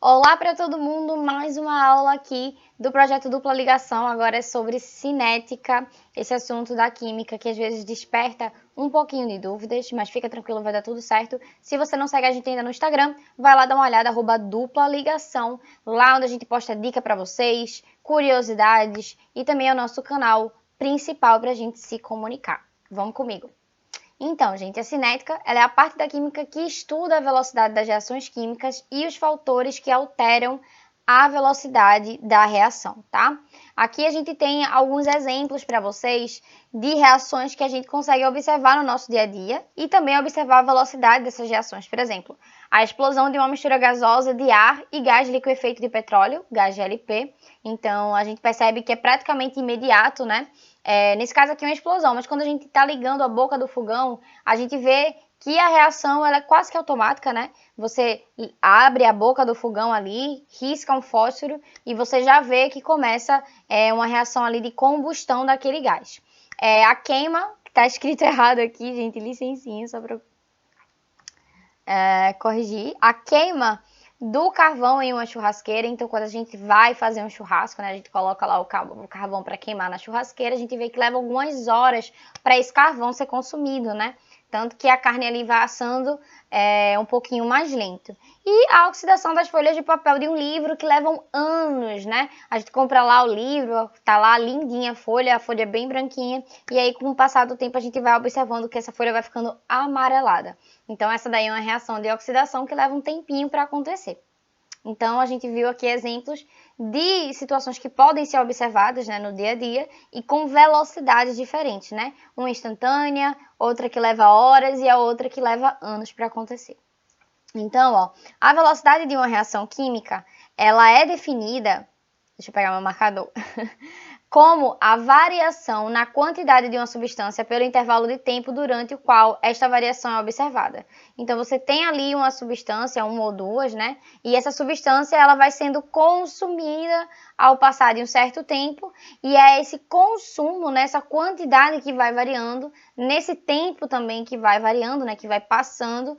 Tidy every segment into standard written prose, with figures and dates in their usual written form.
Olá para todo mundo, mais uma aula aqui do projeto Dupla Ligação. Agora é sobre cinética, esse assunto da química que às vezes desperta um pouquinho de dúvidas, mas fica tranquilo, vai dar tudo certo. Se você não segue a gente ainda no Instagram, vai lá dar uma olhada, @dupla ligação, lá onde a gente posta dica para vocês, curiosidades e também é o nosso canal principal para a gente se comunicar. Vamos comigo! Então, gente, a cinética ela é a parte da química que estuda a velocidade das reações químicas e os fatores que alteram a velocidade da reação, tá? Aqui a gente tem alguns exemplos para vocês de reações que a gente consegue observar no nosso dia a dia e também observar a velocidade dessas reações. Por exemplo, a explosão de uma mistura gasosa de ar e gás liquefeito de petróleo, gás GLP. Então, a gente percebe que é praticamente imediato, né? Nesse caso aqui é uma explosão, mas quando a gente está ligando a boca do fogão, a gente vê que a reação ela é quase que automática, né? Você abre a boca do fogão ali, risca um fósforo e você já vê que começa uma reação ali de combustão daquele gás. A queima, que está escrito errado aqui, gente, licencinha, só para corrigir. A queima do carvão em uma churrasqueira, então quando a gente vai fazer um churrasco, né, a gente coloca lá o carvão para queimar na churrasqueira, a gente vê que leva algumas horas para esse carvão ser consumido, né? Tanto que a carne ali vai assando um pouquinho mais lento. E a oxidação das folhas de papel de um livro que levam anos, né? A gente compra lá o livro, tá lá lindinha a folha bem branquinha, e aí com o passar do tempo a gente vai observando que essa folha vai ficando amarelada. Então essa daí é uma reação de oxidação que leva um tempinho para acontecer. Então, a gente viu aqui exemplos de situações que podem ser observadas, né, no dia a dia e com velocidades diferentes, né? Uma instantânea, outra que leva horas e a outra que leva anos para acontecer. Então, ó, a velocidade de uma reação química, ela é definida, deixa eu pegar meu marcador, como a variação na quantidade de uma substância pelo intervalo de tempo durante o qual esta variação é observada. Então, você tem ali uma substância, uma ou duas, né? E essa substância ela vai sendo consumida ao passar de um certo tempo, e é esse consumo, né, essa quantidade que vai variando, nesse tempo também que vai variando, né, que vai passando,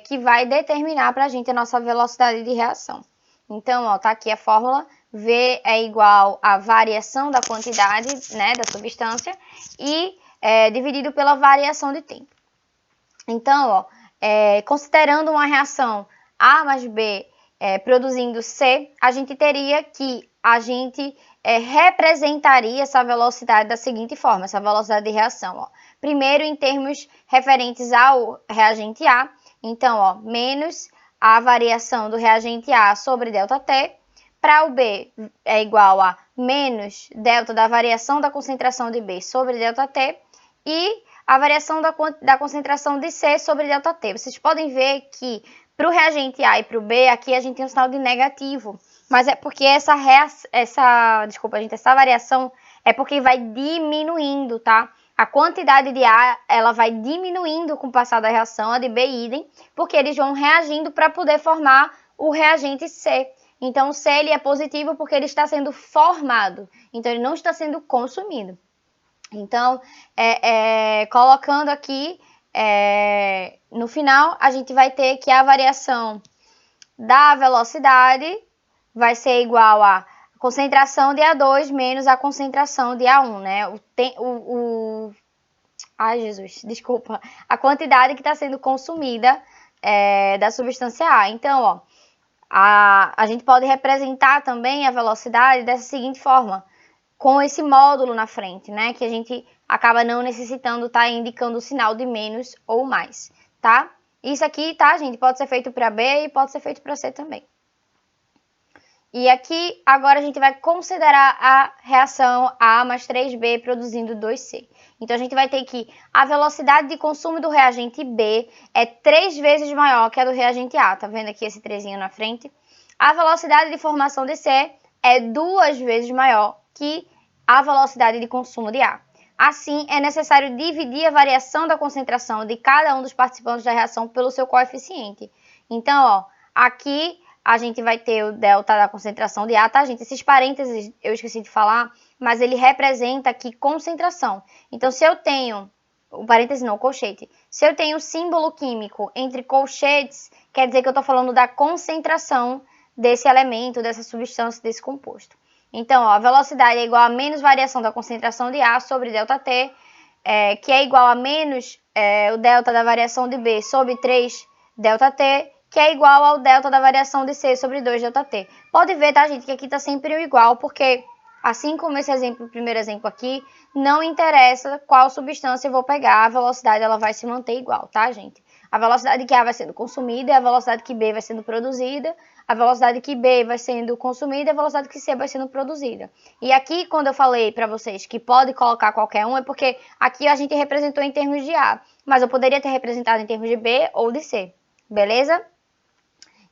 que vai determinar para a gente a nossa velocidade de reação. Então, ó, tá aqui a fórmula. V é igual à variação da quantidade, né, da substância e dividido pela variação de tempo. Então, ó, considerando uma reação A mais B produzindo C, a gente teria que a gente representaria essa velocidade da seguinte forma, essa velocidade de reação. Ó. Primeiro, em termos referentes ao reagente A, então, ó, menos a variação do reagente A sobre ΔT. Para o B é igual a menos delta da variação da concentração de B sobre ΔT e a variação da concentração de C sobre ΔT. Vocês podem ver que para o reagente A e para o B, aqui a gente tem um sinal de negativo, mas é porque essa variação é porque vai diminuindo, tá? A quantidade de A, ela vai diminuindo com o passar da reação, a de B idem, porque eles vão reagindo para poder formar o reagente C. Então, o C ele é positivo porque ele está sendo formado, então ele não está sendo consumido. Então, colocando aqui, no final, a gente vai ter que a variação da velocidade vai ser igual a concentração de A2 menos a concentração de A1, né? Ai, Jesus, desculpa. A quantidade que está sendo consumida da substância A. Então, ó, a gente pode representar também a velocidade dessa seguinte forma, com esse módulo na frente, né? Que a gente acaba não necessitando estar indicando o sinal de menos ou mais, tá? Isso aqui, tá, gente? Pode ser feito para B e pode ser feito para C também. E aqui, agora a gente vai considerar a reação A mais 3B produzindo 2C. Então, a gente vai ter que a velocidade de consumo do reagente B é 3 vezes maior que a do reagente A. Tá vendo aqui esse trezinho na frente? A velocidade de formação de C é 2 vezes maior que a velocidade de consumo de A. Assim, é necessário dividir a variação da concentração de cada um dos participantes da reação pelo seu coeficiente. Então, ó, aqui a gente vai ter o delta da concentração de A, tá, gente? Esses parênteses eu esqueci de falar, mas ele representa aqui concentração. Então, se eu tenho, o parêntese não, o colchete. Se eu tenho símbolo químico entre colchetes, quer dizer que eu estou falando da concentração desse elemento, dessa substância, desse composto. Então, ó, a velocidade é igual a menos variação da concentração de A sobre ΔT, que é igual a menos o delta da variação de B sobre 3 ΔT, que é igual ao delta da variação de C sobre 2 ΔT. Pode ver, tá, gente, que aqui tá sempre o igual, porque assim como esse exemplo, o primeiro exemplo aqui, não interessa qual substância eu vou pegar, a velocidade ela vai se manter igual, tá, gente? A velocidade que A vai sendo consumida é a velocidade que B vai sendo produzida, a velocidade que B vai sendo consumida e a velocidade que C vai sendo produzida. E aqui, quando eu falei para vocês que pode colocar qualquer um, é porque aqui a gente representou em termos de A, mas eu poderia ter representado em termos de B ou de C, beleza?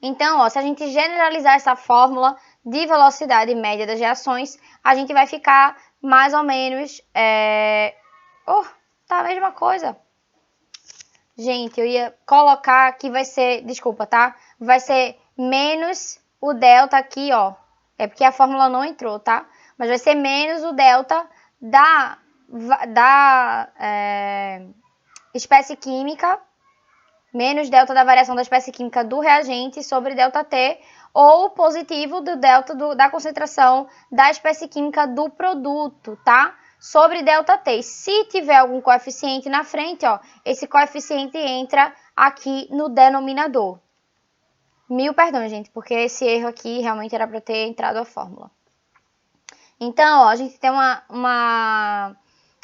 Então, ó, se a gente generalizar essa fórmula de velocidade média das reações, a gente vai ficar mais ou menos... tá a mesma coisa. Gente, eu ia colocar que vai ser... Desculpa, tá? Vai ser menos o delta aqui, ó. É porque a fórmula não entrou, tá? Mas vai ser menos o delta da espécie química, menos delta da variação da espécie química do reagente sobre ΔT, ou positivo do delta da concentração da espécie química do produto, tá? Sobre ΔT. Se tiver algum coeficiente na frente, ó, esse coeficiente entra aqui no denominador. Mil perdões, gente, porque esse erro aqui realmente era para ter entrado a fórmula. Então, ó, a gente tem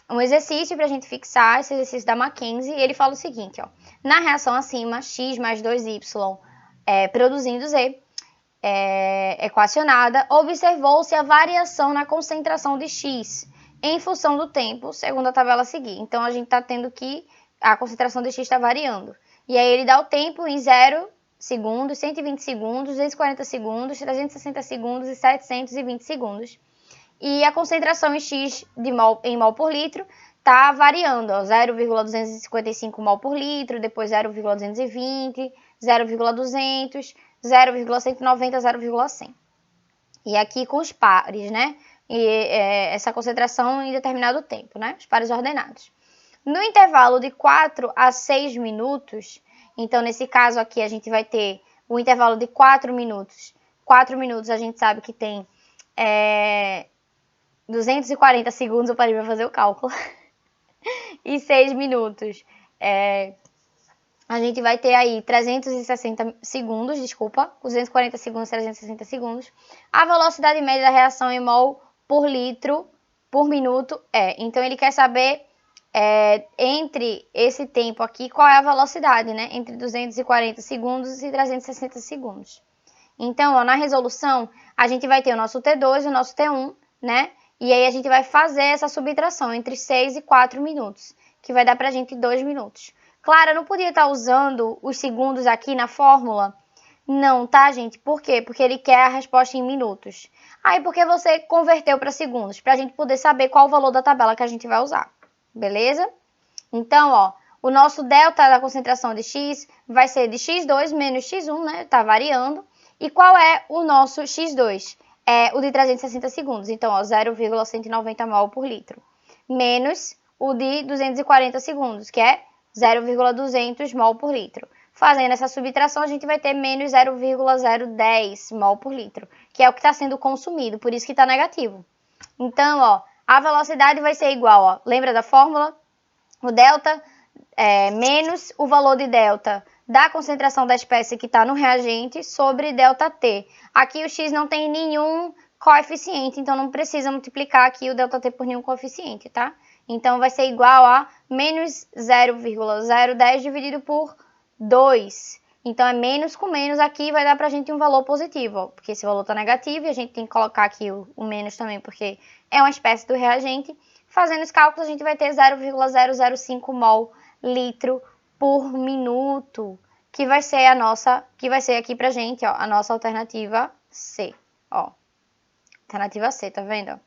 um exercício para a gente fixar, esse exercício da Mackenzie, e ele fala o seguinte, ó. Na reação acima, x mais 2y produzindo z, equacionada, observou-se a variação na concentração de x em função do tempo, segundo a tabela a seguir. Então, a gente está tendo que a concentração de x está variando. E aí, ele dá o tempo em 0 segundos, 120 segundos, 240 segundos, 360 segundos e 720 segundos. E a concentração em x em mol por litro está variando, 0,255 mol por litro, depois 0,220, 0,200, 0,190, 0,100. E aqui com os pares, né? E essa concentração em determinado tempo, né? Os pares ordenados. No intervalo de 4 a 6 minutos, então nesse caso aqui a gente vai ter o intervalo de 4 minutos. 4 minutos a gente sabe que tem 240 segundos, eu parei para fazer o cálculo. E 6 minutos. A gente vai ter aí 360 segundos, desculpa, 240 segundos, 360 segundos. A velocidade média da reação em mol por litro por minuto então ele quer saber entre esse tempo aqui, qual é a velocidade, né? Entre 240 segundos e 360 segundos. Então, ó, na resolução, a gente vai ter o nosso T2 e o nosso T1, né? E aí a gente vai fazer essa subtração entre 6 e 4 minutos, que vai dar pra gente 2 minutos. Claro, eu não podia estar usando os segundos aqui na fórmula. Não, tá, gente? Por quê? Porque ele quer a resposta em minutos. Aí, porque você converteu para segundos, pra gente poder saber qual o valor da tabela que a gente vai usar. Beleza? Então, ó, o nosso delta da concentração de x vai ser de x2 menos x1, né? Tá variando. E qual é o nosso x2? É o de 360 segundos. Então, ó, 0,190 mol por litro. Menos o de 240 segundos, que é 0,200 mol por litro. Fazendo essa subtração, a gente vai ter menos 0,010 mol por litro, que é o que está sendo consumido, por isso que está negativo. Então, ó, a velocidade vai ser igual, ó, lembra da fórmula? O delta menos o valor de delta da concentração da espécie que está no reagente sobre ΔT. Aqui o x não tem nenhum coeficiente, então não precisa multiplicar aqui o ΔT por nenhum coeficiente, tá? Então vai ser igual a menos 0,010 dividido por 2. Então é menos com menos aqui vai dar pra gente um valor positivo, ó, porque esse valor está negativo e a gente tem que colocar aqui o menos também, porque é uma espécie do reagente. Fazendo os cálculos, a gente vai ter 0,005 mol litro por minuto, que vai ser aqui pra gente, ó, a nossa alternativa C, ó. Alternativa C, tá vendo?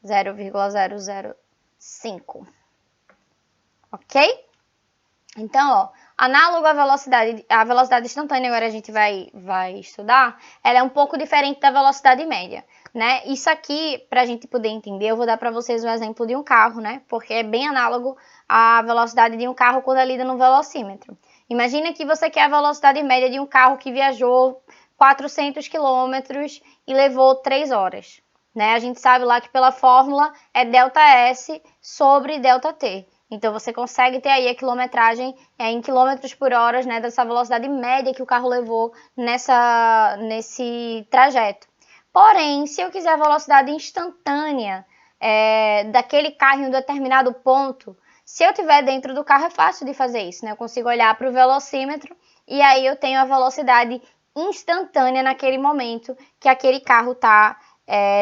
0,005. Ok? Então, ó, análogo à velocidade instantânea, agora a gente vai estudar, ela é um pouco diferente da velocidade média, né? Isso aqui, pra gente poder entender, eu vou dar pra vocês um exemplo de um carro, né? Porque é bem análogo à velocidade de um carro quando é lida no velocímetro. Imagina que você quer a velocidade média de um carro que viajou 400 quilômetros e levou 3 horas. Né? A gente sabe lá que pela fórmula é ΔS sobre ΔT. Então, você consegue ter aí a quilometragem em quilômetros por hora, né, dessa velocidade média que o carro levou nesse trajeto. Porém, se eu quiser a velocidade instantânea daquele carro em um determinado ponto, se eu estiver dentro do carro é fácil de fazer isso, né? Eu consigo olhar para o velocímetro e aí eu tenho a velocidade instantânea naquele momento que aquele carro está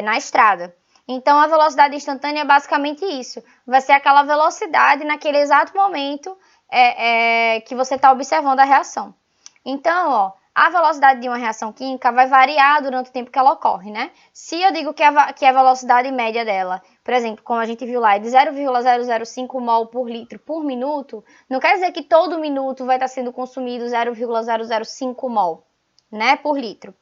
na estrada. Então, a velocidade instantânea é basicamente isso. Vai ser aquela velocidade naquele exato momento que você está observando a reação. Então, ó, a velocidade de uma reação química vai variar durante o tempo que ela ocorre, né? Se eu digo que a velocidade média dela, por exemplo, como a gente viu lá, é de 0,005 mol por litro por minuto, não quer dizer que todo minuto vai estar sendo consumido 0,005 mol, né, por litro.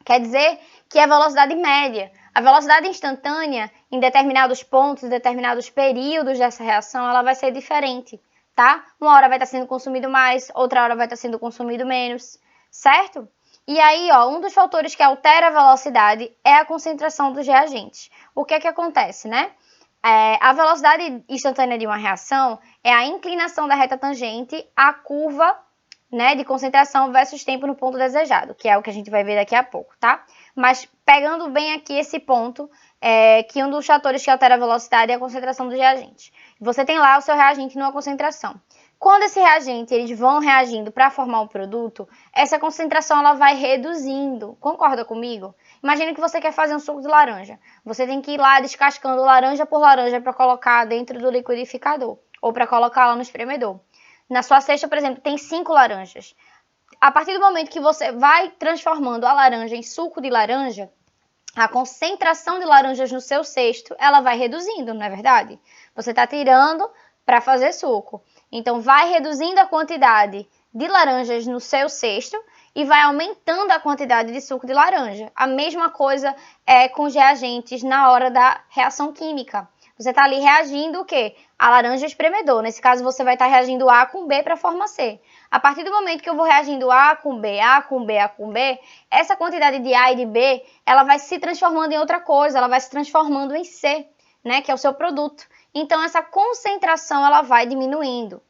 Quer dizer que é a velocidade média. A velocidade instantânea, em determinados pontos, em determinados períodos dessa reação, ela vai ser diferente, tá? Uma hora vai estar sendo consumido mais, outra hora vai estar sendo consumido menos, certo? E aí, ó, um dos fatores que altera a velocidade é a concentração dos reagentes. O que é que acontece, né? A velocidade instantânea de uma reação é a inclinação da reta tangente à curva, né, de concentração versus tempo no ponto desejado, que é o que a gente vai ver daqui a pouco, tá? Mas pegando bem aqui esse ponto, que um dos fatores que altera a velocidade é a concentração dos reagentes. Você tem lá o seu reagente numa concentração. Quando esse reagente, eles vão reagindo para formar um produto, essa concentração ela vai reduzindo. Concorda comigo? Imagina que você quer fazer um suco de laranja. Você tem que ir lá descascando laranja por laranja para colocar dentro do liquidificador ou para colocar lá no espremedor. Na sua cesta, por exemplo, tem 5 laranjas. A partir do momento que você vai transformando a laranja em suco de laranja, a concentração de laranjas no seu cesto, ela vai reduzindo, não é verdade? Você está tirando para fazer suco. Então, vai reduzindo a quantidade de laranjas no seu cesto e vai aumentando a quantidade de suco de laranja. A mesma coisa é com os reagentes na hora da reação química. Você está ali reagindo o quê? A laranja espremedor. Nesse caso, você vai estar reagindo A com B para a forma C. A partir do momento que eu vou reagindo A com B, A com B, A com B, essa quantidade de A e de B, ela vai se transformando em outra coisa, ela vai se transformando em C, né, que é o seu produto. Então, essa concentração, ela vai diminuindo,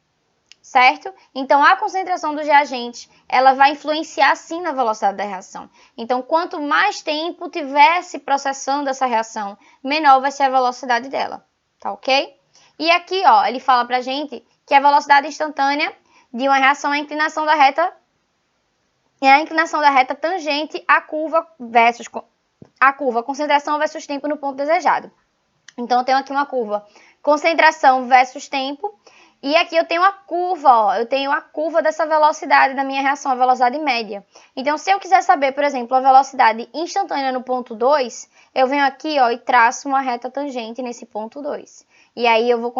certo? Então, a concentração dos reagentes, ela vai influenciar, sim, na velocidade da reação. Então, quanto mais tempo tiver se processando essa reação, menor vai ser a velocidade dela, tá ok? E aqui, ó, ele fala pra gente que a velocidade instantânea de uma reação é a inclinação da reta tangente à curva versus concentração versus tempo no ponto desejado. Então, eu tenho aqui uma curva concentração versus tempo. E aqui eu tenho a curva, ó, eu tenho a curva dessa velocidade da minha reação, a velocidade média. Então, se eu quiser saber, por exemplo, a velocidade instantânea no ponto 2, eu venho aqui, ó, e traço uma reta tangente nesse ponto 2. E aí eu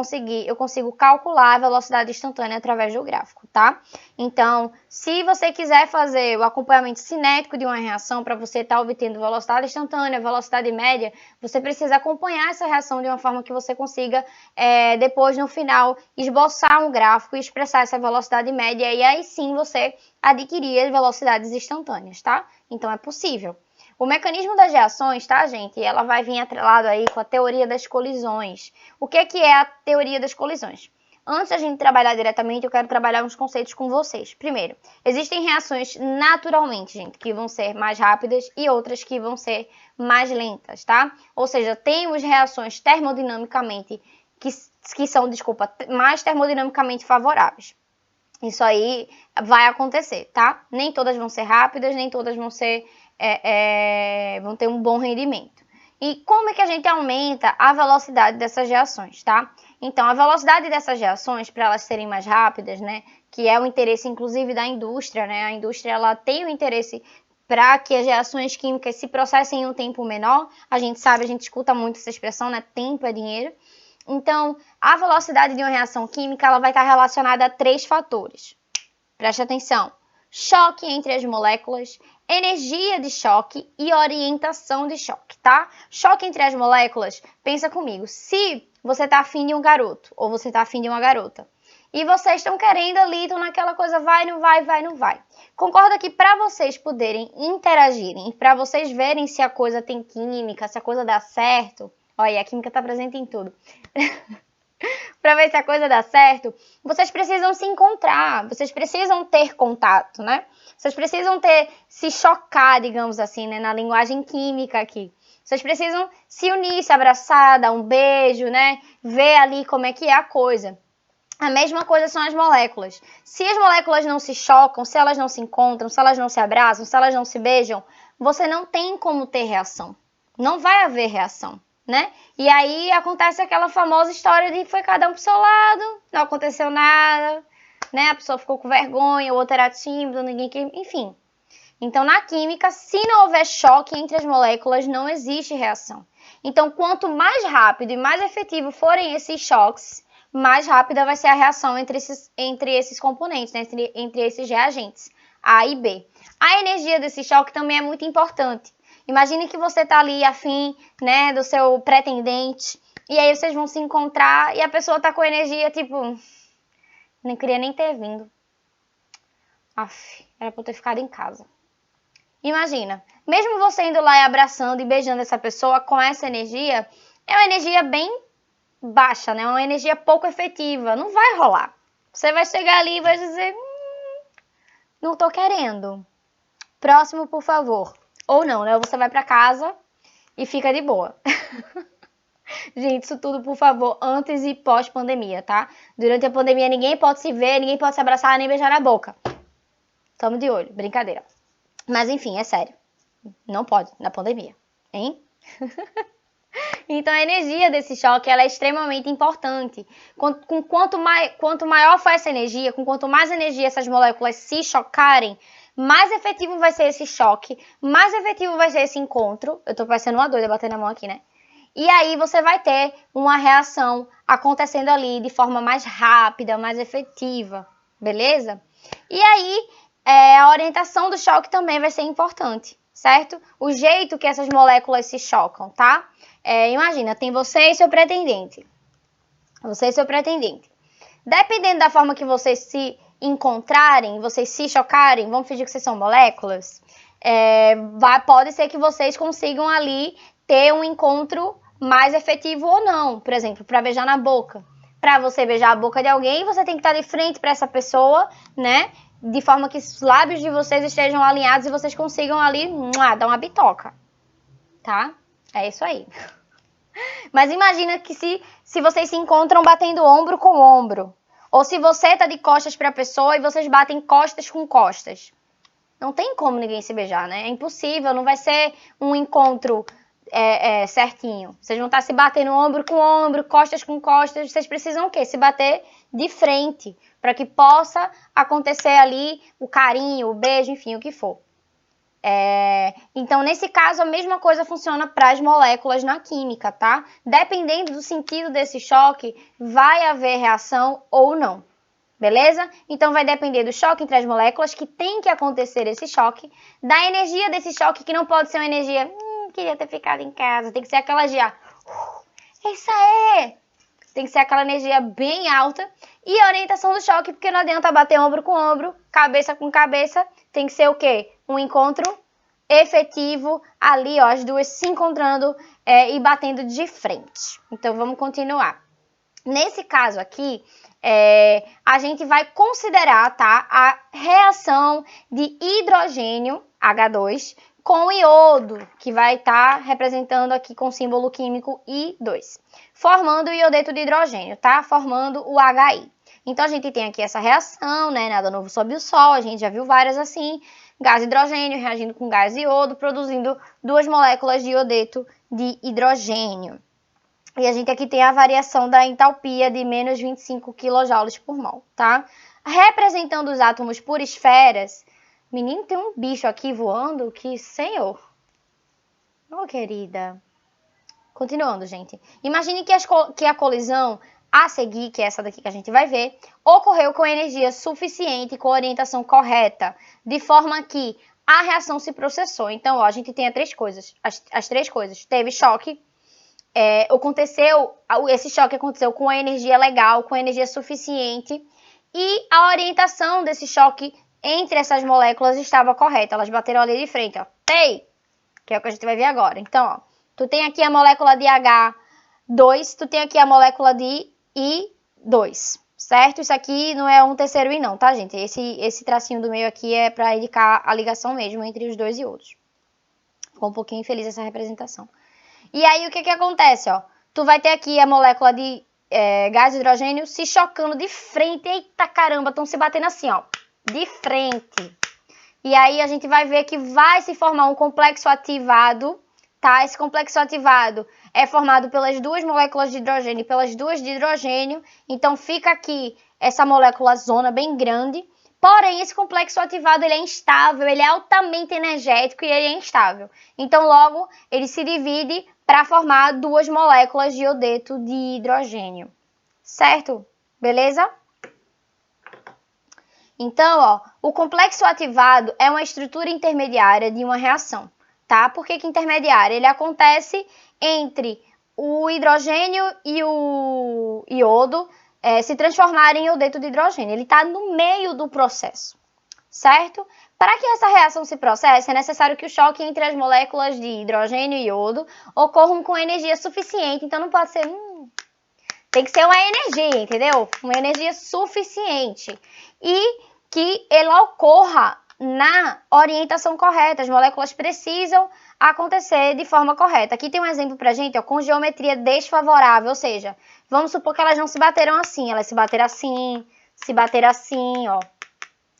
consigo calcular a velocidade instantânea através do gráfico, tá? Então, se você quiser fazer o acompanhamento cinético de uma reação para você estar obtendo velocidade instantânea, velocidade média, você precisa acompanhar essa reação de uma forma que você consiga, depois, no final, esboçar um gráfico e expressar essa velocidade média, e aí sim você adquirir as velocidades instantâneas, tá? Então, é possível. O mecanismo das reações, tá, gente? Ela vai vir atrelado aí com a teoria das colisões. O que é a teoria das colisões? Antes da gente trabalhar diretamente, eu quero trabalhar uns conceitos com vocês. Primeiro, existem reações naturalmente, gente, que vão ser mais rápidas e outras que vão ser mais lentas, tá? Ou seja, temos reações termodinamicamente que são, mais termodinamicamente favoráveis. Isso aí vai acontecer, tá? Nem todas vão ser rápidas, nem todas vão ser vão ter um bom rendimento. E como é que a gente aumenta a velocidade dessas reações, tá? Então, a velocidade dessas reações, para elas serem mais rápidas, né, que é o interesse, inclusive, da indústria, né? A indústria, ela tem o interesse para que as reações químicas se processem em um tempo menor. A gente sabe, a gente escuta muito essa expressão, né? Tempo é dinheiro. Então, a velocidade de uma reação química, ela vai estar relacionada a 3 fatores. Preste atenção. Choque entre as moléculas, energia de choque e orientação de choque, tá? Choque entre as moléculas, pensa comigo. Se você tá afim de um garoto ou você tá afim de uma garota e vocês estão querendo ali, estão naquela coisa, vai, não vai, vai, não vai. Concorda que para vocês poderem interagirem, para vocês verem se a coisa tem química, se a coisa dá certo, olha, a química está presente em tudo. Para ver se a coisa dá certo, vocês precisam se encontrar, vocês precisam ter contato, né? Vocês precisam se chocar, digamos assim, né? Na linguagem química aqui. Vocês precisam se unir, se abraçar, dar um beijo, né? Ver ali como é que é a coisa. A mesma coisa são as moléculas. Se as moléculas não se chocam, se elas não se encontram, se elas não se abraçam, se elas não se beijam, você não tem como ter reação. Não vai haver reação, né? E aí acontece aquela famosa história de foi cada um pro seu lado, não aconteceu nada, né? A pessoa ficou com vergonha, o outro era tímido, ninguém quer, enfim. Então, na química, se não houver choque entre as moléculas, não existe reação. Então, quanto mais rápido e mais efetivo forem esses choques, mais rápida vai ser a reação entre esses componentes, né? entre esses reagentes, A e B. A energia desse choque também é muito importante. Imagine que você está ali afim, né, do seu pretendente, e aí vocês vão se encontrar e a pessoa está com energia, tipo, não queria nem ter vindo. Aff, era pra eu ter ficado em casa. Imagina, mesmo você indo lá e abraçando e beijando essa pessoa com essa energia, é uma energia bem baixa, né? Uma energia pouco efetiva, não vai rolar. Você vai chegar ali e vai dizer, não tô querendo. Próximo, por favor. Ou não, né? Ou você vai pra casa e fica de boa. Gente, isso tudo, por favor, antes e pós-pandemia, tá? Durante a pandemia ninguém pode se ver, ninguém pode se abraçar, nem beijar na boca. Tamo de olho, brincadeira. Mas enfim, é sério. Não pode, na pandemia, hein? Então a energia desse choque ela é extremamente importante. Quanto maior for essa energia, com quanto mais energia essas moléculas se chocarem, mais efetivo vai ser esse choque, mais efetivo vai ser esse encontro. Eu tô parecendo uma doida batendo a mão aqui, né? E aí você vai ter uma reação acontecendo ali de forma mais rápida, mais efetiva, beleza? E aí a orientação do choque também vai ser importante, certo? O jeito que essas moléculas se chocam, tá? Imagina, tem você e seu pretendente. Você e seu pretendente. Dependendo da forma que vocês se encontrarem, vocês se chocarem, vamos fingir que vocês são moléculas, pode ser que vocês consigam ali ter um encontro mais efetivo ou não. Por exemplo, para beijar na boca. Para você beijar a boca de alguém, você tem que estar de frente para essa pessoa, né? De forma que os lábios de vocês estejam alinhados e vocês consigam ali dar uma bitoca, tá? É isso aí. Mas imagina que se vocês se encontram batendo ombro com ombro, ou se você tá de costas para a pessoa e vocês batem costas com costas. Não tem como ninguém se beijar, né? É impossível, não vai ser um encontro certinho. Vocês vão estar se batendo ombro com ombro, costas com costas. Vocês precisam o quê? Se bater de frente, para que possa acontecer ali o carinho, o beijo, enfim, o que for. Então, nesse caso, a mesma coisa funciona para as moléculas na química, tá? Dependendo do sentido desse choque, vai haver reação ou não, beleza? Então, vai depender do choque entre as moléculas, que tem que acontecer esse choque, da energia desse choque, que não pode ser uma energia, queria ter ficado em casa, tem que ser aquela energia, isso aí! Tem que ser aquela energia bem alta. E a orientação do choque, porque não adianta bater ombro com ombro, cabeça com cabeça. Tem que ser o quê? Um encontro efetivo ali, ó, as duas se encontrando e batendo de frente. Então, vamos continuar. Nesse caso aqui, a gente vai considerar, tá, a reação de hidrogênio, H2, com iodo, que vai estar representando aqui com o símbolo químico I2, formando o iodeto de hidrogênio, tá? Formando o HI. Então, a gente tem aqui essa reação, né? Nada novo sob o sol, a gente já viu várias assim. Gás hidrogênio reagindo com gás iodo, produzindo duas moléculas de iodeto de hidrogênio. E a gente aqui tem a variação da entalpia de menos 25 kJ por mol, tá? Representando os átomos por esferas. Menino, tem um bicho aqui voando que, senhor. Oh, querida. Continuando, gente. Imagine que a colisão a seguir, que é essa daqui que a gente vai ver, ocorreu com energia suficiente, com orientação correta, de forma que a reação se processou. Então, ó, a gente tem as três coisas. Teve choque, esse choque aconteceu com a energia legal, com a energia suficiente, e a orientação desse choque entre essas moléculas estava correta. Elas bateram ali de frente, ó. Ei! Que é o que a gente vai ver agora. Então, ó, tu tem aqui a molécula de H2, tu tem aqui a molécula de I2, certo? Isso aqui não é um terceiro I não, tá, gente? Esse tracinho do meio aqui é para indicar a ligação mesmo entre os dois iodos. Ficou um pouquinho infeliz essa representação. E aí, o que acontece, ó? Tu vai ter aqui a molécula de gás de hidrogênio se chocando de frente. Eita caramba, estão se batendo assim, ó, de frente. E aí a gente vai ver que vai se formar um complexo ativado, tá? Esse complexo ativado é formado pelas duas moléculas de hidrogênio e pelas duas de hidrogênio. Então fica aqui essa molécula zona bem grande. Porém, esse complexo ativado ele é instável, ele é altamente energético e ele é instável. Então, logo, ele se divide para formar duas moléculas de iodeto de hidrogênio. Certo? Beleza? Então, ó, o complexo ativado é uma estrutura intermediária de uma reação, tá? Por que intermediária? Ele acontece entre o hidrogênio e o iodo se transformarem em iodeto de hidrogênio. Ele está no meio do processo, certo? Para que essa reação se processe, é necessário que o choque entre as moléculas de hidrogênio e iodo ocorram com energia suficiente. Então, não pode ser... tem que ser uma energia, entendeu? Uma energia suficiente. E que ela ocorra na orientação correta. As moléculas precisam acontecer de forma correta. Aqui tem um exemplo pra gente, ó, com geometria desfavorável, ou seja, vamos supor que elas não se bateram assim, elas se bateram assim, ó,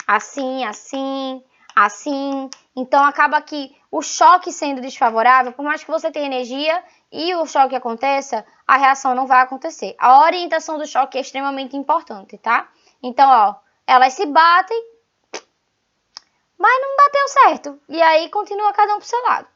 assim, assim, assim. Então acaba que o choque sendo desfavorável, por mais que você tenha energia e o choque aconteça, a reação não vai acontecer. A orientação do choque é extremamente importante, tá? Então, ó, elas se batem, mas não bateu certo. E aí continua cada um pro seu lado.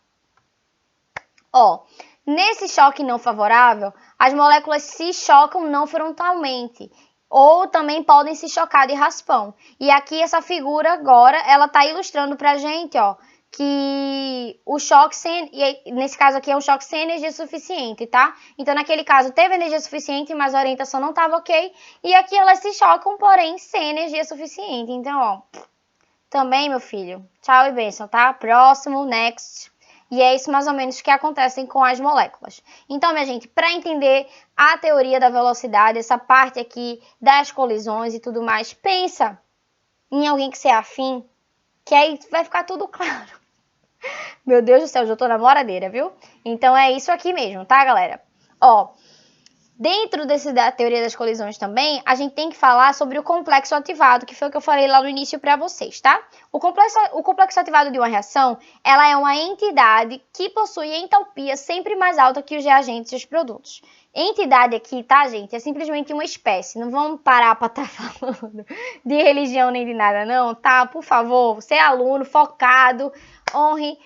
Ó, nesse choque não favorável, as moléculas se chocam não frontalmente. Ou também podem se chocar de raspão. E aqui essa figura agora, ela tá ilustrando pra gente, ó, que o choque sem... nesse caso aqui é um choque sem energia suficiente, tá? Então naquele caso teve energia suficiente, mas a orientação não estava ok. E aqui elas se chocam, porém sem energia suficiente. Então, ó, também, meu filho, tchau e bênção, tá? Próximo, next. E é isso mais ou menos que acontece com as moléculas. Então, minha gente, para entender a teoria da velocidade, essa parte aqui das colisões e tudo mais, pensa em alguém que você é afim, que aí vai ficar tudo claro. Meu Deus do céu, eu tô namoradeira, viu? Então é isso aqui mesmo, tá, galera? Ó, dentro da teoria das colisões também, a gente tem que falar sobre o complexo ativado, que foi o que eu falei lá no início para vocês, tá? O complexo ativado de uma reação, ela é uma entidade que possui entalpia sempre mais alta que os reagentes e os produtos. Entidade aqui, tá, gente? É simplesmente uma espécie. Não vamos parar para estar falando de religião nem de nada, não, tá? Por favor, você é aluno, focado, honre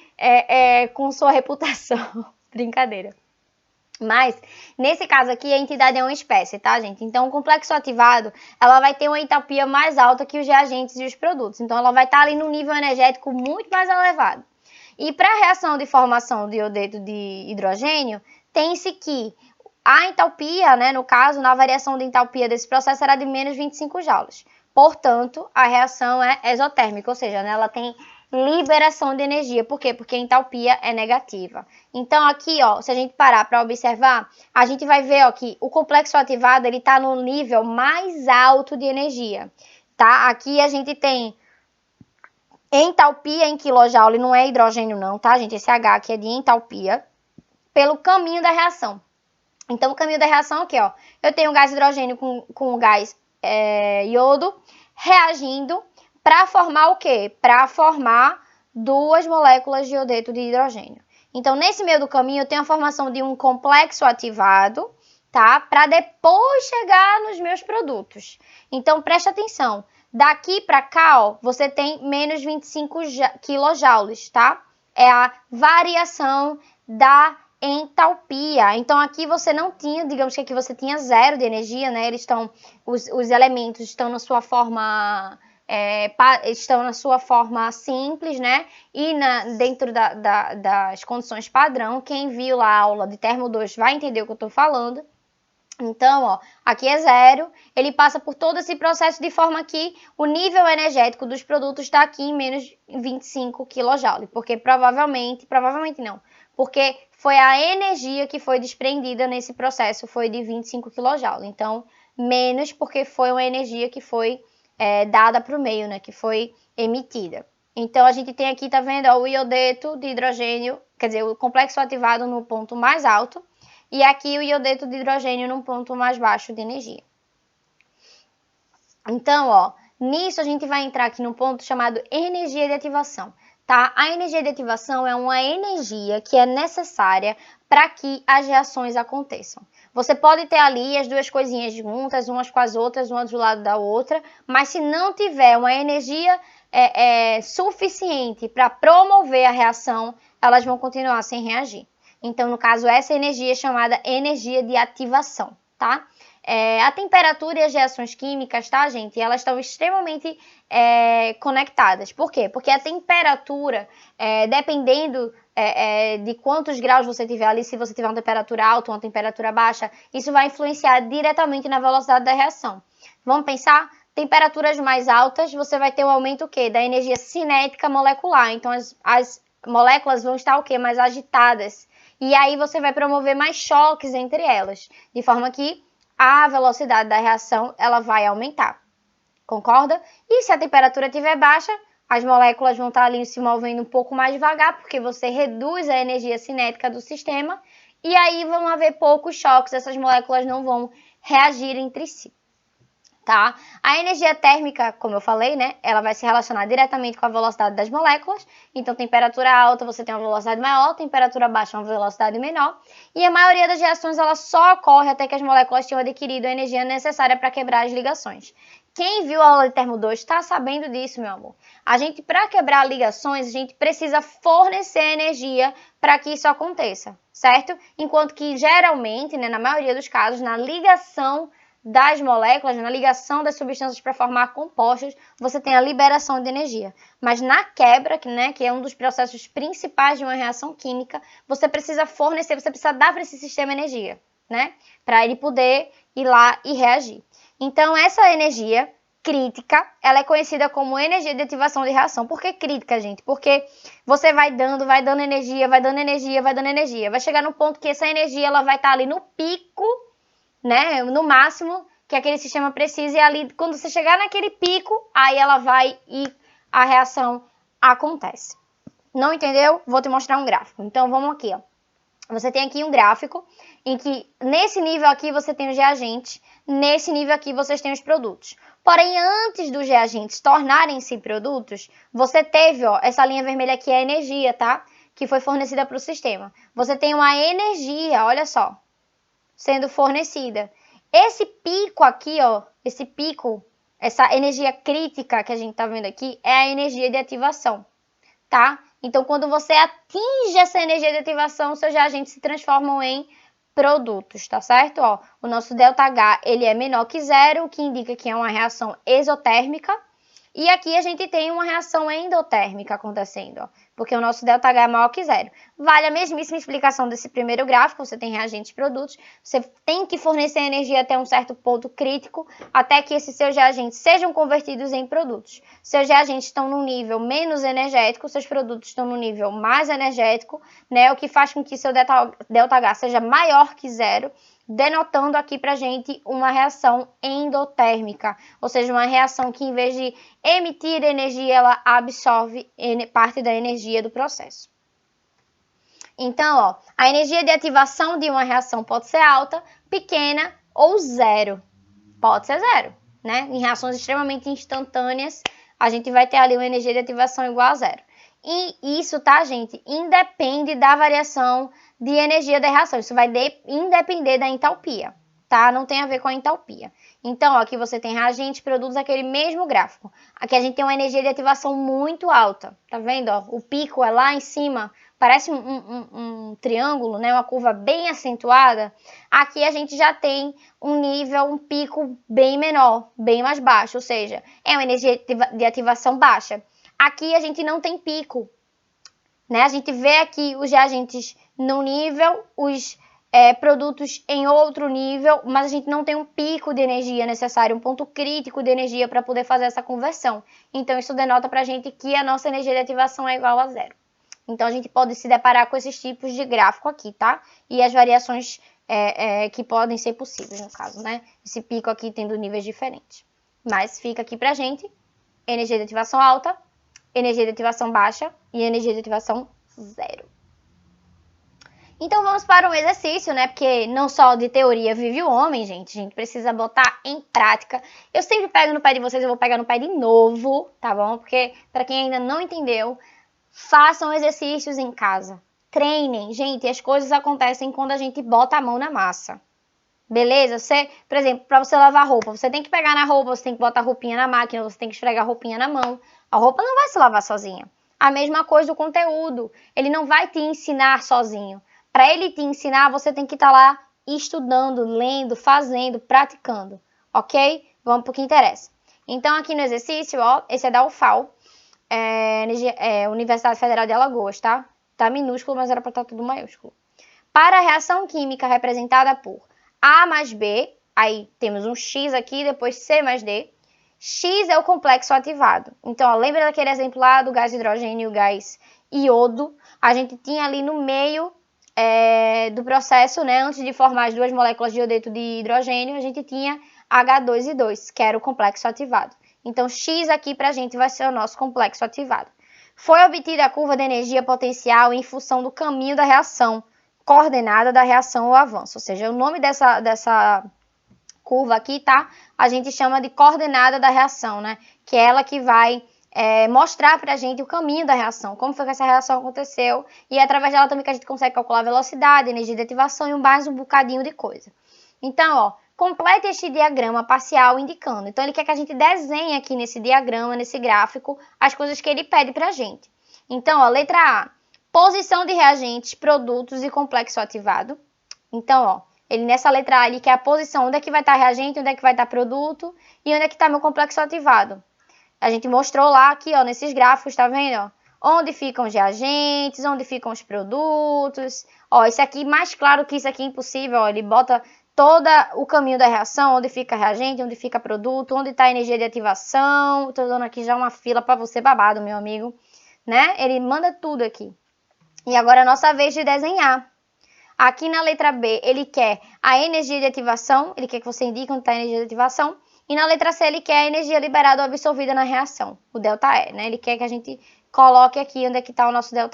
com sua reputação. Brincadeira. Mas, nesse caso aqui, a entidade é uma espécie, tá, gente? Então, o complexo ativado, ela vai ter uma entalpia mais alta que os reagentes e os produtos. Então, ela vai estar ali num nível energético muito mais elevado. E para a reação de formação de iodeto de hidrogênio, tem-se que a entalpia, né, no caso, na variação de entalpia desse processo, era de menos 25 joules. Portanto, a reação é exotérmica, ou seja, né, ela tem liberação de energia. Por quê? Porque a entalpia é negativa. Então, aqui, ó, se a gente parar para observar, a gente vai ver, ó, que o complexo ativado, ele tá no nível mais alto de energia, tá? Aqui a gente tem entalpia em quilojoule, não é hidrogênio não, tá, gente? Esse H aqui é de entalpia, pelo caminho da reação. Então, o caminho da reação é o quê, ó? Eu tenho gás hidrogênio com o gás iodo reagindo para formar o quê? Para formar duas moléculas de iodeto de hidrogênio. Então, nesse meio do caminho, eu tenho a formação de um complexo ativado, tá? Para depois chegar nos meus produtos. Então, presta atenção. Daqui para cá, ó, você tem menos 25 quilojoules, tá? É a variação da entalpia. Então, aqui você não tinha, digamos que aqui você tinha zero de energia, né? Os elementos estão na sua forma... estão na sua forma simples, né? E dentro das condições padrão. Quem viu lá a aula de Termo 2 vai entender o que eu tô falando. Então, ó, aqui é 0, ele passa por todo esse processo de forma que o nível energético dos produtos está aqui em menos 25 kJ, porque provavelmente não, porque foi a energia que foi desprendida nesse processo, foi de 25 kJ, então menos porque foi uma energia que foi dada para o meio, né, que foi emitida. Então, a gente tem aqui, tá vendo, ó, o iodeto de hidrogênio, quer dizer, o complexo ativado no ponto mais alto, e aqui o iodeto de hidrogênio num ponto mais baixo de energia. Então, ó, nisso a gente vai entrar aqui num ponto chamado energia de ativação, tá? A energia de ativação é uma energia que é necessária para que as reações aconteçam. Você pode ter ali as duas coisinhas juntas, umas com as outras, uma do lado da outra, mas se não tiver uma energia suficiente para promover a reação, elas vão continuar sem reagir. Então, no caso, essa energia é chamada energia de ativação, tá? A temperatura e as reações químicas, tá, gente? Elas estão extremamente conectadas. Por quê? Porque a temperatura, dependendo de quantos graus você tiver ali, se você tiver uma temperatura alta ou uma temperatura baixa, isso vai influenciar diretamente na velocidade da reação. Vamos pensar? Temperaturas mais altas, você vai ter um aumento o quê? Da energia cinética molecular. Então, as moléculas vão estar o quê? Mais agitadas. E aí você vai promover mais choques entre elas, de forma que a velocidade da reação ela vai aumentar. Concorda? E se a temperatura estiver baixa, as moléculas vão estar ali se movendo um pouco mais devagar, porque você reduz a energia cinética do sistema, e aí vão haver poucos choques, essas moléculas não vão reagir entre si. Tá? A energia térmica, como eu falei, né, ela vai se relacionar diretamente com a velocidade das moléculas. Então, temperatura alta você tem uma velocidade maior, temperatura baixa uma velocidade menor. E a maioria das reações ela só ocorre até que as moléculas tenham adquirido a energia necessária para quebrar as ligações. Quem viu a aula de termo 2 está sabendo disso, meu amor. A gente, para quebrar ligações, a gente precisa fornecer energia para que isso aconteça, certo? Enquanto que, geralmente, né, na maioria dos casos, na ligação das moléculas, na ligação das substâncias para formar compostos, você tem a liberação de energia. Mas na quebra, que é um dos processos principais de uma reação química, você precisa fornecer, você precisa dar para esse sistema energia, né? Para ele poder ir lá e reagir. Então, essa energia crítica, ela é conhecida como energia de ativação de reação. Por que crítica, gente? Porque você vai dando energia, vai dando energia, vai dando energia. Vai chegar no ponto que essa energia ela vai estar ali no pico, né, no máximo que aquele sistema precisa, e ali, quando você chegar naquele pico, aí ela vai e a reação acontece. Não entendeu? Vou te mostrar um gráfico. Então, vamos aqui, ó. Você tem aqui um gráfico em que, nesse nível aqui, você tem os reagentes, nesse nível aqui, vocês têm os produtos. Porém, antes dos reagentes tornarem-se produtos, você teve, ó, essa linha vermelha aqui é a energia, tá? Que foi fornecida para o sistema. Você tem uma energia, olha só, sendo fornecida. Esse pico aqui, ó, esse pico, essa energia crítica que a gente tá vendo aqui, é a energia de ativação, tá? Então, quando você atinge essa energia de ativação, seus reagentes se transformam em produtos, tá certo? Ó, o nosso ΔH, ele é menor que 0, o que indica que é uma reação exotérmica. E aqui a gente tem uma reação endotérmica acontecendo, ó, porque o nosso ΔH é maior que 0. Vale a mesmíssima explicação desse primeiro gráfico, você tem reagentes e produtos, você tem que fornecer energia até um certo ponto crítico, até que esses seus reagentes sejam convertidos em produtos. Seus reagentes estão num nível menos energético, seus produtos estão num nível mais energético, né, o que faz com que seu ΔH seja maior que 0, denotando aqui pra gente uma reação endotérmica, ou seja, uma reação que em vez de emitir energia, ela absorve parte da energia do processo. Então, ó, a energia de ativação de uma reação pode ser alta, pequena ou 0. Pode ser 0, né? Em reações extremamente instantâneas, a gente vai ter ali uma energia de ativação igual a 0. E isso, tá, gente, independe da variação de energia da reação. Isso vai independer da entalpia, tá? Não tem a ver com a entalpia. Então, ó, aqui você tem reagentes, produtos, aquele mesmo gráfico. Aqui a gente tem uma energia de ativação muito alta, tá vendo? Ó? O pico é lá em cima, parece um triângulo, né? Uma curva bem acentuada. Aqui a gente já tem um nível, um pico bem menor, bem mais baixo, ou seja, é uma energia de ativação baixa. Aqui a gente não tem pico, né? A gente vê aqui os reagentes no nível, os produtos em outro nível, mas a gente não tem um pico de energia necessário, um ponto crítico de energia para poder fazer essa conversão. Então, isso denota para a gente que a nossa energia de ativação é igual a zero. Então, a gente pode se deparar com esses tipos de gráfico aqui, tá? E as variações que podem ser possíveis, no caso, né? Esse pico aqui tendo níveis diferentes. Mas fica aqui pra gente energia de ativação alta, energia de ativação baixa e energia de ativação zero. Então vamos para um exercício, né? Porque não só de teoria vive o homem, gente. A gente precisa botar em prática. Eu sempre pego no pé de vocês, eu vou pegar no pé de novo, tá bom? Porque para quem ainda não entendeu, façam exercícios em casa. Treinem. Gente, as coisas acontecem quando a gente bota a mão na massa. Beleza? Você, por exemplo, para você lavar roupa, você tem que pegar na roupa, você tem que botar a roupinha na máquina, você tem que esfregar a roupinha na mão. A roupa não vai se lavar sozinha. A mesma coisa do conteúdo. Ele não vai te ensinar sozinho. Para ele te ensinar, você tem que estar lá estudando, lendo, fazendo, praticando. Ok? Vamos para o que interessa. Então, aqui no exercício, ó, esse é da UFAL, Universidade Federal de Alagoas, tá? Tá minúsculo, mas era para estar tudo maiúsculo. Para a reação química representada por A mais B, aí temos um X aqui, depois C mais D. X é o complexo ativado. Então, ó, lembra daquele exemplo lá do gás hidrogênio e o gás iodo? A gente tinha ali no meio do processo, né, antes de formar as duas moléculas de iodeto de hidrogênio, a gente tinha H2 que era o complexo ativado. Então, X aqui pra gente vai ser o nosso complexo ativado. Foi obtida a curva de energia potencial em função do caminho da reação, coordenada da reação ou avanço. Ou seja, o nome dessa curva aqui, tá? A gente chama de coordenada da reação, né? Que é ela que vai mostrar pra gente o caminho da reação, como foi que essa reação aconteceu, e é através dela também que a gente consegue calcular a velocidade, energia de ativação e mais um bocadinho de coisa. Então, ó, complete este diagrama parcial indicando. Então, ele quer que a gente desenhe aqui nesse diagrama, nesse gráfico, as coisas que ele pede pra gente. Então, ó, letra A, posição de reagentes, produtos e complexo ativado. Então, ó, ele nessa letra A, ele quer a posição, onde é que vai estar reagente, onde é que vai estar produto e onde é que está meu complexo ativado. A gente mostrou lá aqui, ó, nesses gráficos, tá vendo, ó? Onde ficam os reagentes, onde ficam os produtos. Ó, esse aqui, mais claro que isso aqui é impossível, ó, ele bota todo o caminho da reação, onde fica reagente, onde fica produto, onde está a energia de ativação. Estou dando aqui já uma fila para você babado, meu amigo, né? Ele manda tudo aqui. E agora é a nossa vez de desenhar. Aqui na letra B, ele quer a energia de ativação, ele quer que você indique onde está a energia de ativação. E na letra C, ele quer a energia liberada ou absorvida na reação, o ΔE, né? Ele quer que a gente coloque aqui onde é que está o nosso ΔE.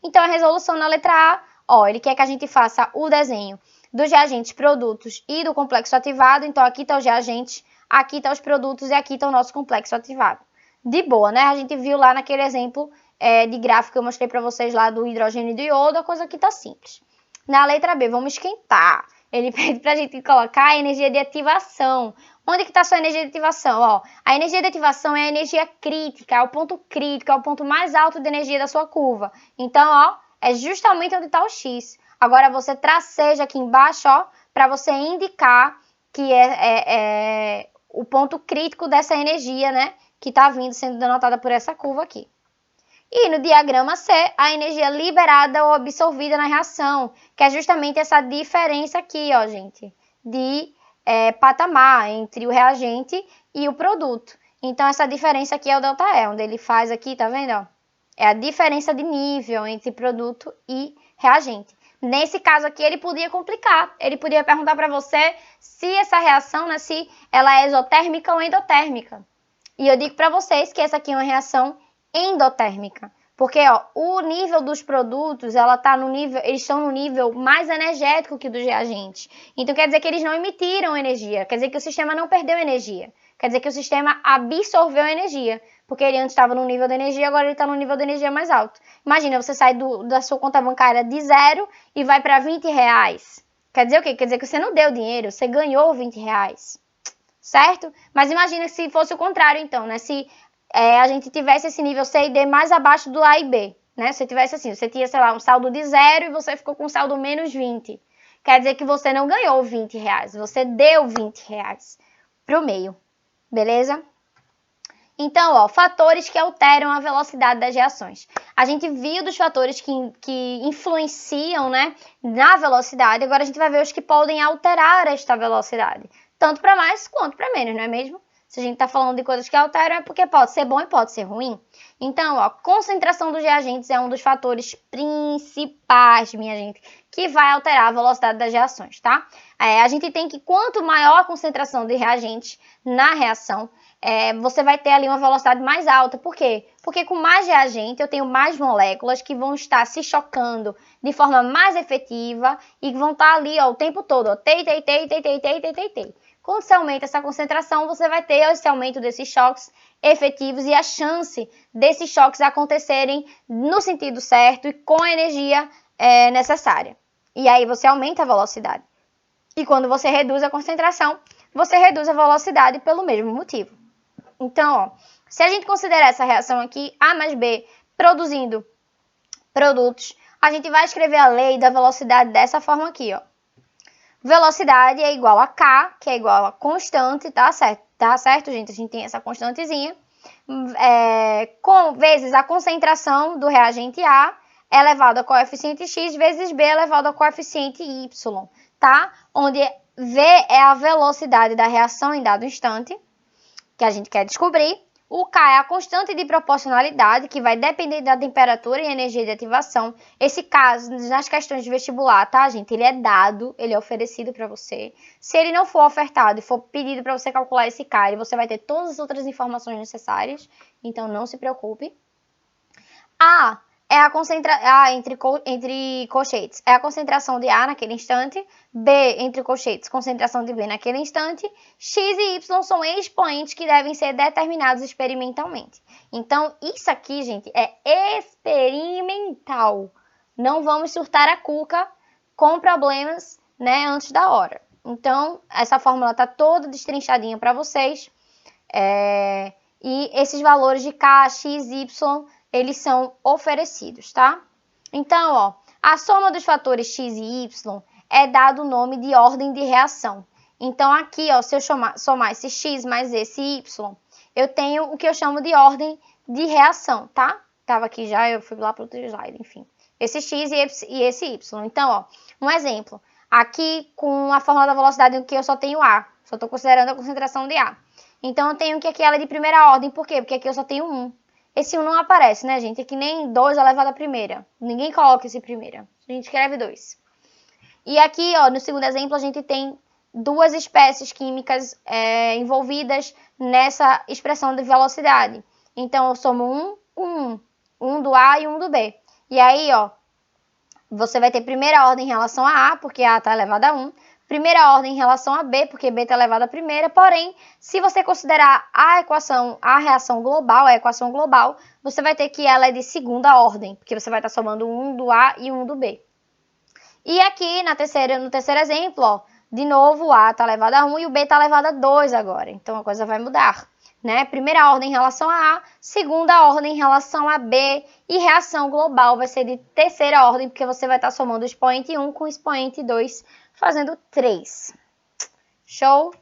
Então, a resolução na letra A, ó, ele quer que a gente faça o desenho dos reagentes, produtos e do complexo ativado. Então, aqui está os reagentes, aqui está os produtos e aqui está o nosso complexo ativado. De boa, né? A gente viu lá naquele exemplo de gráfico que eu mostrei para vocês lá do hidrogênio e do iodo, a coisa aqui está simples. Na letra B, vamos esquentar. Ele pede para a gente colocar a energia de ativação. Onde que está a sua energia de ativação? Ó, a energia de ativação é a energia crítica, é o ponto crítico, é o ponto mais alto de energia da sua curva. Então, ó, é justamente onde está o X. Agora, você traceja aqui embaixo, ó, para você indicar que é o ponto crítico dessa energia, né, que está vindo, sendo denotada por essa curva aqui. E no diagrama C, a energia liberada ou absorvida na reação, que é justamente essa diferença aqui, ó, gente, de patamar entre o reagente e o produto. Então, essa diferença aqui é o ΔE, onde ele faz aqui, tá vendo, ó? É a diferença de nível entre produto e reagente. Nesse caso aqui, ele podia complicar. Ele podia perguntar para você se essa reação, né, se ela é exotérmica ou endotérmica. E eu digo para vocês que essa aqui é uma reação endotérmica, porque ó, o nível dos produtos, eles estão no nível mais energético que dos reagentes. Então quer dizer que eles não emitiram energia, quer dizer que o sistema não perdeu energia, quer dizer que o sistema absorveu energia, porque ele antes estava no nível de energia, agora ele está no nível de energia mais alto. Imagina, você sai da sua conta bancária de 0 e vai para 20 reais. Quer dizer o quê? Quer dizer que você não deu dinheiro, você ganhou 20 reais. Certo? Mas imagina se fosse o contrário, então, né? Se a gente tivesse esse nível C e D mais abaixo do A e B, né? Se tivesse assim, você tinha, sei lá, um saldo de 0 e você ficou com um saldo menos 20. Quer dizer que você não ganhou 20 reais, você deu 20 reais pro meio, beleza? Então, ó, fatores que alteram a velocidade das reações. A gente viu dos fatores que influenciam, né, na velocidade, agora a gente vai ver os que podem alterar esta velocidade. Tanto para mais quanto para menos, não é mesmo? Se a gente está falando de coisas que alteram, é porque pode ser bom e pode ser ruim. Então, ó, concentração dos reagentes é um dos fatores principais, minha gente, que vai alterar a velocidade das reações, tá? A gente tem que, quanto maior a concentração de reagentes na reação, você vai ter ali uma velocidade mais alta. Por quê? Porque com mais reagente eu tenho mais moléculas que vão estar se chocando de forma mais efetiva e vão estar ali, ó, o tempo todo, ó, tei. Quando você aumenta essa concentração, você vai ter esse aumento desses choques efetivos e a chance desses choques acontecerem no sentido certo e com a energia necessária. E aí você aumenta a velocidade. E quando você reduz a concentração, você reduz a velocidade pelo mesmo motivo. Então, ó, se a gente considerar essa reação aqui, A mais B produzindo produtos, a gente vai escrever a lei da velocidade dessa forma aqui, ó. Velocidade é igual a K, que é igual a constante, tá certo? Tá certo, gente? A gente tem essa constantezinha. Vezes a concentração do reagente A elevado ao coeficiente X vezes B elevado ao coeficiente Y, tá? Onde V é a velocidade da reação em dado instante, que a gente quer descobrir. O K é a constante de proporcionalidade, que vai depender da temperatura e energia de ativação. Esse caso, nas questões de vestibular, tá, gente? Ele é dado, ele é oferecido para você. Se ele não for ofertado e for pedido para você calcular esse K, você vai ter todas as outras informações necessárias, então não se preocupe. A é a entre colchetes, é a concentração de A naquele instante, B entre colchetes, concentração de B naquele instante, X e Y são expoentes que devem ser determinados experimentalmente. Então, isso aqui, gente, é experimental. Não vamos surtar a cuca com problemas, né, antes da hora. Então, essa fórmula tá toda destrinchadinha para vocês. E esses valores de K, X, Y, eles são oferecidos, tá? Então, ó, a soma dos fatores X e Y é dado o nome de ordem de reação. Então, aqui, ó, se eu somar esse X mais esse Y, eu tenho o que eu chamo de ordem de reação, tá? Tava aqui já, eu fui lá para outro slide, enfim. Esse X e esse Y. Então, ó, um exemplo. Aqui, com a fórmula da velocidade em que eu só tenho A. Só estou considerando a concentração de A. Então, eu tenho que aqui ela é de primeira ordem. Por quê? Porque aqui eu só tenho 1. Esse 1 não aparece, né, gente? É que nem 2 elevado à primeira. Ninguém coloca esse primeira. A gente escreve 2. E aqui, ó, no segundo exemplo, a gente tem duas espécies químicas envolvidas nessa expressão de velocidade. Então, eu somo 1 com 1. 1 do A e 1 do B. E aí, ó, você vai ter primeira ordem em relação a A, porque A está elevado a 1. Primeira ordem em relação a B, porque B está elevado à primeira. Porém, se você considerar a reação global, a equação global, você vai ter que ela é de segunda ordem, porque você vai estar somando 1 do A e 1 do B. E aqui, no terceiro exemplo, ó, de novo, o A está elevado a 1 e o B está elevado a 2 agora. Então, a coisa vai mudar, né? Primeira ordem em relação a A, segunda ordem em relação a B e reação global vai ser de terceira ordem, porque você vai estar somando o expoente 1 com o expoente 2, fazendo 3. Show?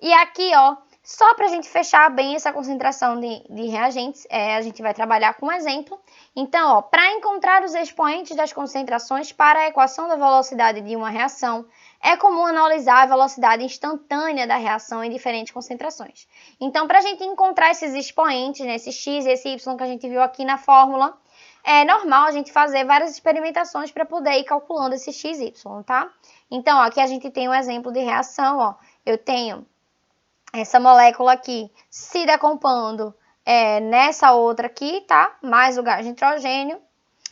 E aqui, ó, só para a gente fechar bem essa concentração de reagentes, a gente vai trabalhar com um exemplo. Então, ó, para encontrar os expoentes das concentrações para a equação da velocidade de uma reação, é comum analisar a velocidade instantânea da reação em diferentes concentrações. Então, para a gente encontrar esses expoentes, né, esse X e esse Y que a gente viu aqui na fórmula, é normal a gente fazer várias experimentações para poder ir calculando esse X e Y, tá? Então, ó, aqui a gente tem um exemplo de reação, ó. Eu tenho essa molécula aqui se decompondo nessa outra aqui, tá? Mais o gás de nitrogênio.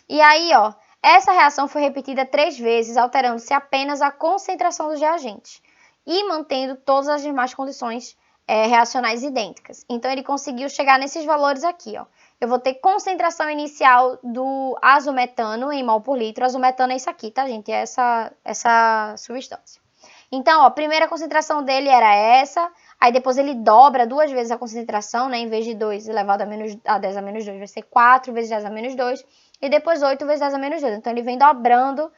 E aí, ó, essa reação foi repetida 3 vezes, alterando-se apenas a concentração dos reagentes e mantendo todas as demais condições reacionais idênticas. Então, ele conseguiu chegar nesses valores aqui, ó. Eu vou ter concentração inicial do azometano em mol por litro. Azometano é isso aqui, tá, gente? É essa substância. Então, ó, a primeira concentração dele era essa, aí depois ele dobra 2 vezes a concentração, né? Em vez de 2 elevado a 10 a menos 2, vai ser 4 vezes 10 a menos 2, e depois 8 vezes 10 a menos 2. Então, ele vem dobrando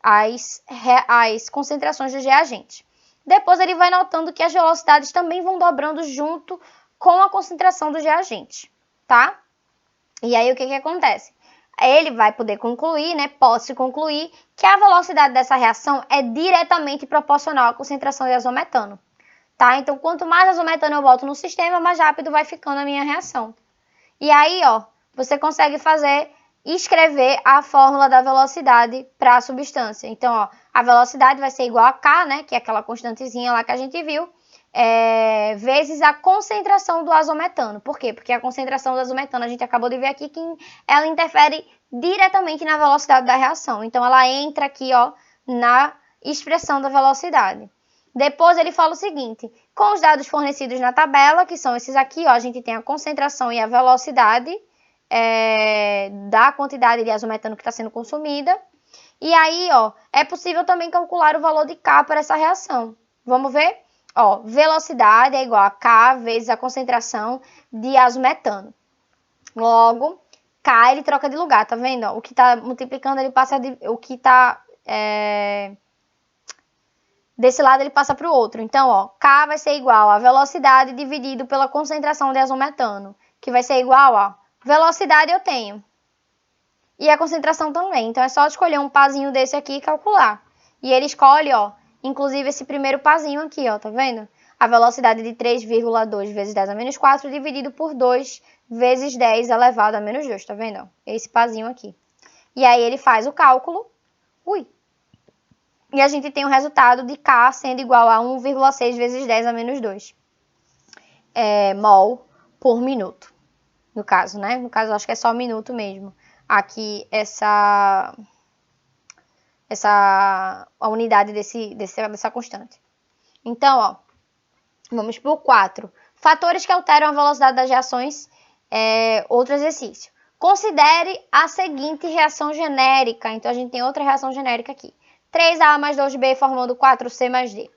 as concentrações dos reagentes. Depois, ele vai notando que as velocidades também vão dobrando junto com a concentração dos reagentes, tá? E aí, o que acontece? Ele vai poder concluir, né, pode-se concluir que a velocidade dessa reação é diretamente proporcional à concentração de azometano, tá? Então, quanto mais azometano eu boto no sistema, mais rápido vai ficando a minha reação. E aí, ó, você consegue escrever a fórmula da velocidade para a substância. Então, ó, a velocidade vai ser igual a K, né, que é aquela constantezinha lá que a gente viu, vezes a concentração do azometano. Por quê? Porque a concentração do azometano, a gente acabou de ver aqui que ela interfere diretamente na velocidade da reação. Então, ela entra aqui, ó, na expressão da velocidade. Depois ele fala o seguinte, com os dados fornecidos na tabela, que são esses aqui, ó, a gente tem a concentração e a velocidade da quantidade de azometano que está sendo consumida. E aí, ó, é possível também calcular o valor de K para essa reação. Vamos ver? Ó, velocidade é igual a K vezes a concentração de azometano. Logo, K ele troca de lugar, tá vendo? Ó, o que está multiplicando, ele passa o que está desse lado ele passa para o outro. Então, ó, K vai ser igual a velocidade dividido pela concentração de azometano, que vai ser igual a velocidade eu tenho. E a concentração também. Então, é só escolher um pazinho desse aqui e calcular. E ele escolhe, ó, inclusive esse primeiro pazinho aqui, ó, tá vendo? A velocidade de 3,2 vezes 10 a menos 4 dividido por 2 vezes 10 elevado a menos 2, tá vendo? Ó, esse pazinho aqui. E aí ele faz o cálculo. E a gente tem o resultado de K sendo igual a 1,6 vezes 10 a menos 2 mol por minuto. No caso, né? No caso, acho que é só minuto mesmo. Aqui, a unidade dessa constante. Então, ó, vamos para o 4. Fatores que alteram a velocidade das reações. Outro exercício. Considere a seguinte reação genérica. Então, a gente tem outra reação genérica aqui. 3A mais 2B formando 4C mais D.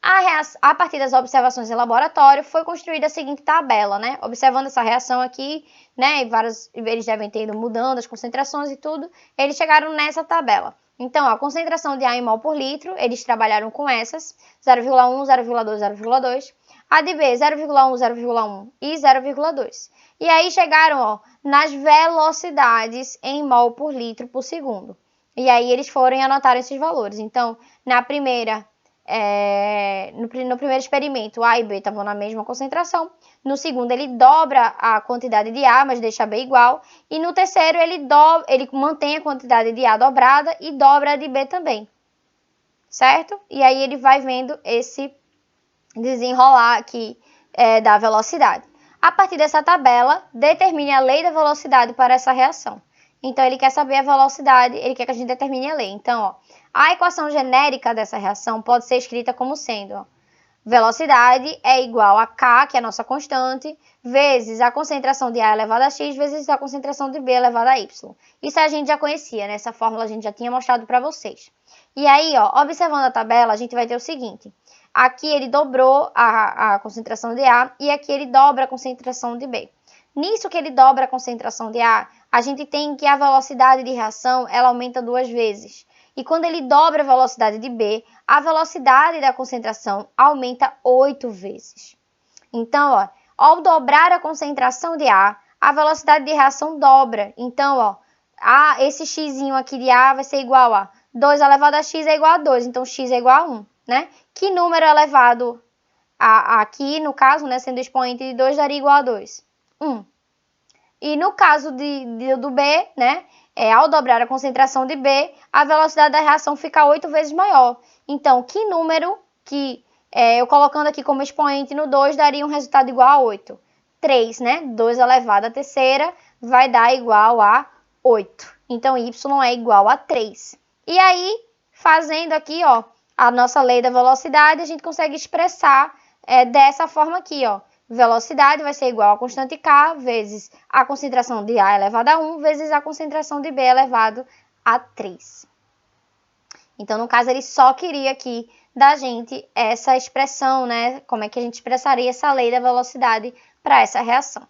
A partir das observações em laboratório, foi construída a seguinte tabela, né? Observando essa reação aqui, né? Eles devem ter ido mudando as concentrações e tudo. Eles chegaram nessa tabela. Então, a concentração de A em mol por litro, eles trabalharam com essas. 0,1, 0,2, 0,2. A de B, 0,1, 0,1 e 0,2. E aí chegaram, ó, nas velocidades em mol por litro por segundo. E aí eles foram e anotaram esses valores. Então, no primeiro experimento, A e B estavam na mesma concentração. No segundo, ele dobra a quantidade de A, mas deixa B igual. E no terceiro, ele mantém a quantidade de A dobrada e dobra a de B também. Certo? E aí ele vai vendo esse desenrolar aqui da velocidade. A partir dessa tabela, determine a lei da velocidade para essa reação. Então, ele quer saber a velocidade, ele quer que a gente determine a lei. Então, ó, a equação genérica dessa reação pode ser escrita como sendo, ó, velocidade é igual a K, que é a nossa constante, vezes a concentração de A elevado a X, vezes a concentração de B elevado a Y. Isso a gente já conhecia, né? Essa fórmula a gente já tinha mostrado para vocês. E aí, ó, observando a tabela, a gente vai ter o seguinte. Aqui ele dobrou a concentração de A e aqui ele dobra a concentração de B. Nisso que ele dobra a concentração de A, a gente tem que a velocidade de reação ela aumenta 2 vezes. E quando ele dobra a velocidade de B, a velocidade da concentração aumenta 8 vezes. Então, ó, ao dobrar a concentração de A, a velocidade de reação dobra. Então, ó, esse x aqui de A vai ser igual a 2 elevado a x é igual a 2. Então, x é igual a 1, né? Que número elevado aqui, no caso, né, sendo expoente de 2, daria igual a 2? 1. E no caso do B, né, ao dobrar a concentração de B, a velocidade da reação fica 8 vezes maior. Então, que número que eu colocando aqui como expoente no 2 daria um resultado igual a 8? 3, né? 2 elevado à terceira vai dar igual a 8. Então, y é igual a 3. E aí, fazendo aqui, ó, a nossa lei da velocidade, a gente consegue expressar dessa forma aqui, ó. Velocidade vai ser igual a constante K vezes a concentração de A elevado a 1 vezes a concentração de B elevado a 3. Então, no caso, ele só queria aqui da gente essa expressão, né? Como é que a gente expressaria essa lei da velocidade para essa reação.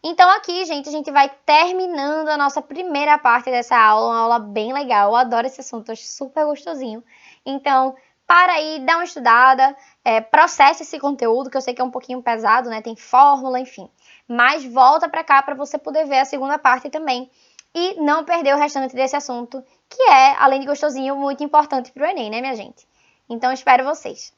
Então, aqui, gente, a gente vai terminando a nossa primeira parte dessa aula, uma aula bem legal. Eu adoro esse assunto, acho super gostosinho. Então, para aí, dá uma estudada, processe esse conteúdo, que eu sei que é um pouquinho pesado, né? Tem fórmula, enfim. Mas volta para cá para você poder ver a segunda parte também. E não perder o restante desse assunto, que é, além de gostosinho, muito importante para o Enem, né, minha gente? Então, espero vocês.